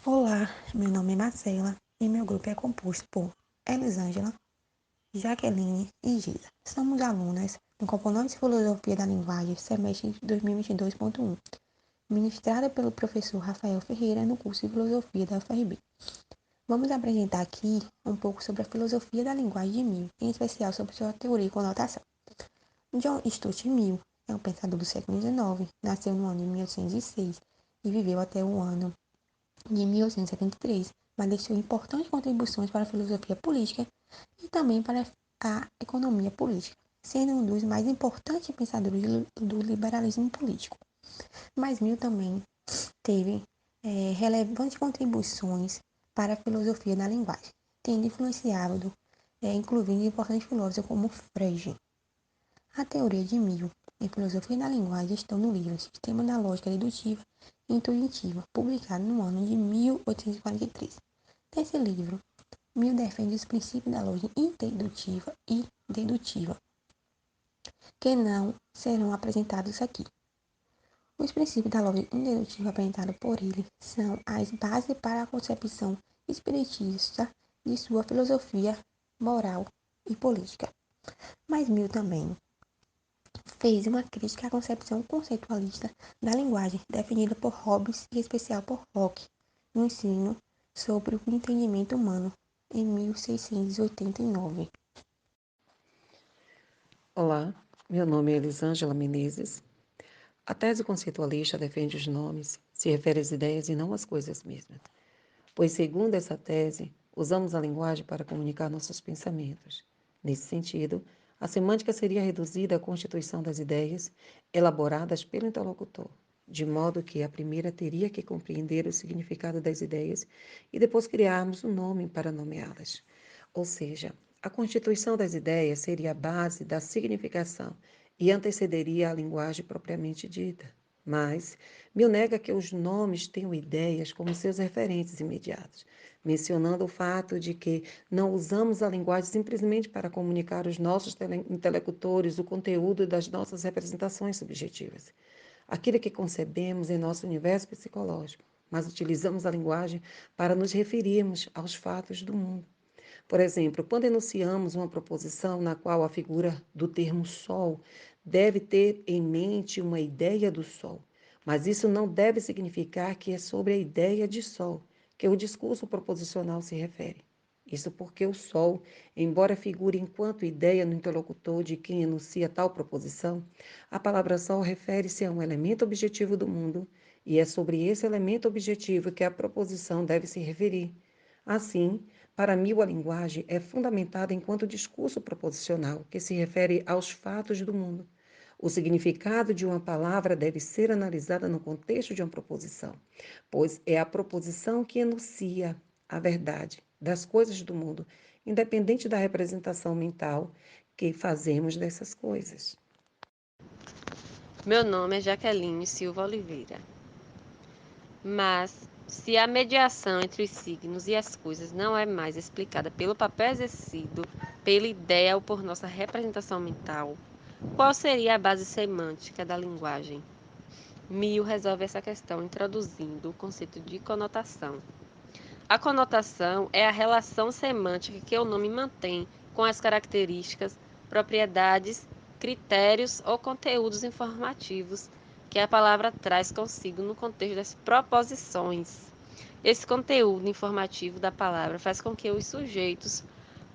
Olá, meu nome é Marcela e meu grupo é composto por Elisângela, Jaqueline e Gisa. Somos alunas do Componente de Filosofia da Linguagem, semestre 2022.1, ministrada pelo professor Rafael Ferreira no curso de Filosofia da UFRB. Vamos apresentar aqui um pouco sobre a filosofia da linguagem de Mill, em especial sobre sua teoria e conotação. John Stuart Mill é um pensador do século XIX, nasceu no ano de 1806 e viveu até o ano de 1873, mas deixou importantes contribuições para a filosofia política e também para a economia política, sendo um dos mais importantes pensadores do liberalismo político. Mas Mill também teve relevantes contribuições para a filosofia da linguagem, tendo influenciado, incluindo importantes filósofos como Frege. A teoria de Mill em filosofia da linguagem estão no livro Sistema da Lógica Dedutiva e Intuitiva, publicado no ano de 1843. Nesse livro, Mill defende os princípios da lógica interdedutiva e dedutiva, que não serão apresentados aqui. Os princípios da lógica interdedutiva apresentados por ele são as bases para a concepção espiritista de sua filosofia moral e política. Mas Mill também fez uma crítica à concepção conceitualista da linguagem, definida por Hobbes e em especial por Locke, no ensino sobre o entendimento humano, em 1689. Olá, meu nome é Elisângela Menezes. A tese conceitualista defende os nomes, se refere às ideias e não às coisas mesmas. Pois, segundo essa tese, usamos a linguagem para comunicar nossos pensamentos. Nesse sentido, a semântica seria reduzida à constituição das ideias elaboradas pelo interlocutor, de modo que a primeira teria que compreender o significado das ideias e depois criarmos um nome para nomeá-las. Ou seja, a constituição das ideias seria a base da significação e antecederia a linguagem propriamente dita. Mas Mill nega que os nomes tenham ideias como seus referentes imediatos, mencionando o fato de que não usamos a linguagem simplesmente para comunicar aos nossos interlocutores o conteúdo das nossas representações subjetivas, aquilo que concebemos em nosso universo psicológico, mas utilizamos a linguagem para nos referirmos aos fatos do mundo. Por exemplo, quando enunciamos uma proposição na qual a figura do termo sol deve ter em mente uma ideia do sol, mas isso não deve significar que é sobre a ideia de sol que o discurso proposicional se refere. Isso porque o sol, embora figure enquanto ideia no interlocutor de quem enuncia tal proposição, a palavra sol refere-se a um elemento objetivo do mundo e é sobre esse elemento objetivo que a proposição deve se referir. Assim, para Mill, a linguagem é fundamentada enquanto discurso proposicional, que se refere aos fatos do mundo. O significado de uma palavra deve ser analisada no contexto de uma proposição, pois é a proposição que enuncia a verdade das coisas do mundo, independente da representação mental que fazemos dessas coisas. Meu nome é Jaqueline Silva Oliveira. Mas, se a mediação entre os signos e as coisas não é mais explicada pelo papel exercido, pela ideia ou por nossa representação mental, qual seria a base semântica da linguagem? Mill resolve essa questão introduzindo o conceito de conotação. A conotação é a relação semântica que o nome mantém com as características, propriedades, critérios ou conteúdos informativos que a palavra traz consigo no contexto das proposições. Esse conteúdo informativo da palavra faz com que os sujeitos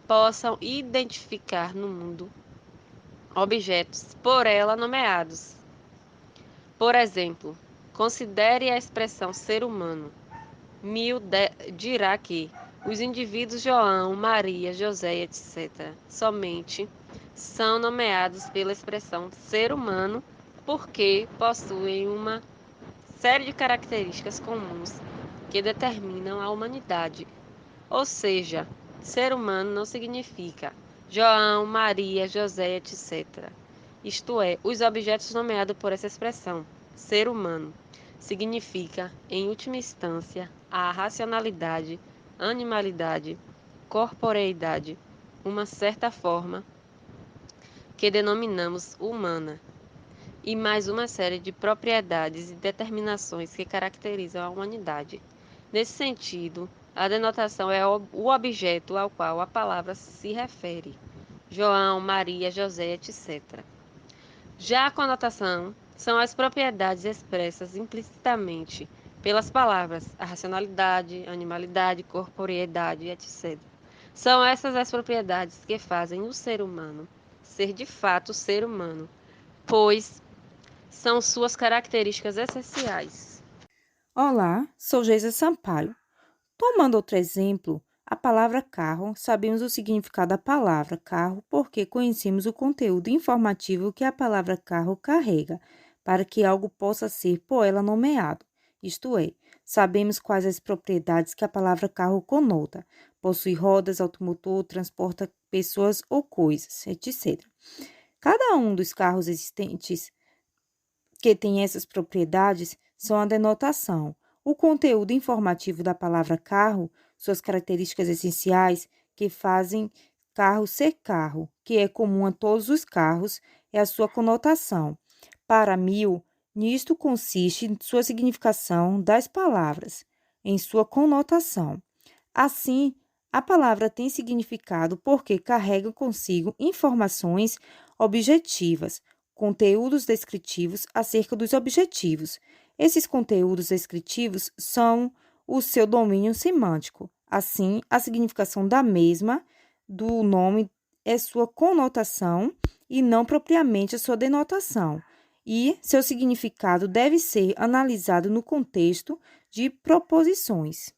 possam identificar no mundo objetos por ela nomeados. Por exemplo, considere a expressão ser humano. Mill dirá que os indivíduos João, Maria, José, etc., somente são nomeados pela expressão ser humano porque possuem uma série de características comuns que determinam a humanidade. Ou seja, ser humano não significa João, Maria, José, etc. Isto é, os objetos nomeados por essa expressão, ser humano, significa, em última instância, a racionalidade, animalidade, corporeidade, uma certa forma que denominamos humana, e mais uma série de propriedades e determinações que caracterizam a humanidade. Nesse sentido, a denotação é o objeto ao qual a palavra se refere. João, Maria, José, etc. Já a conotação são as propriedades expressas implicitamente pelas palavras a racionalidade, animalidade, corporeidade, etc. São essas as propriedades que fazem o ser humano ser de fato ser humano, pois são suas características essenciais. Olá, sou Geisa Sampaio. Tomando outro exemplo, a palavra carro, sabemos o significado da palavra carro porque conhecemos o conteúdo informativo que a palavra carro carrega, para que algo possa ser por ela nomeado. Isto é, sabemos quais as propriedades que a palavra carro conota. Possui rodas, automotor, transporta pessoas ou coisas, etc. Cada um dos carros existentes que tem essas propriedades são a denotação, o conteúdo informativo da palavra carro, suas características essenciais que fazem carro ser carro, que é comum a todos os carros, é a sua conotação. Para Mill, nisto consiste em sua significação das palavras, em sua conotação. Assim, a palavra tem significado porque carrega consigo informações objetivas, conteúdos descritivos acerca dos objetivos. Esses conteúdos descritivos são o seu domínio semântico. Assim, a significação da mesma, do nome, é sua conotação e não propriamente a sua denotação. E seu significado deve ser analisado no contexto de proposições.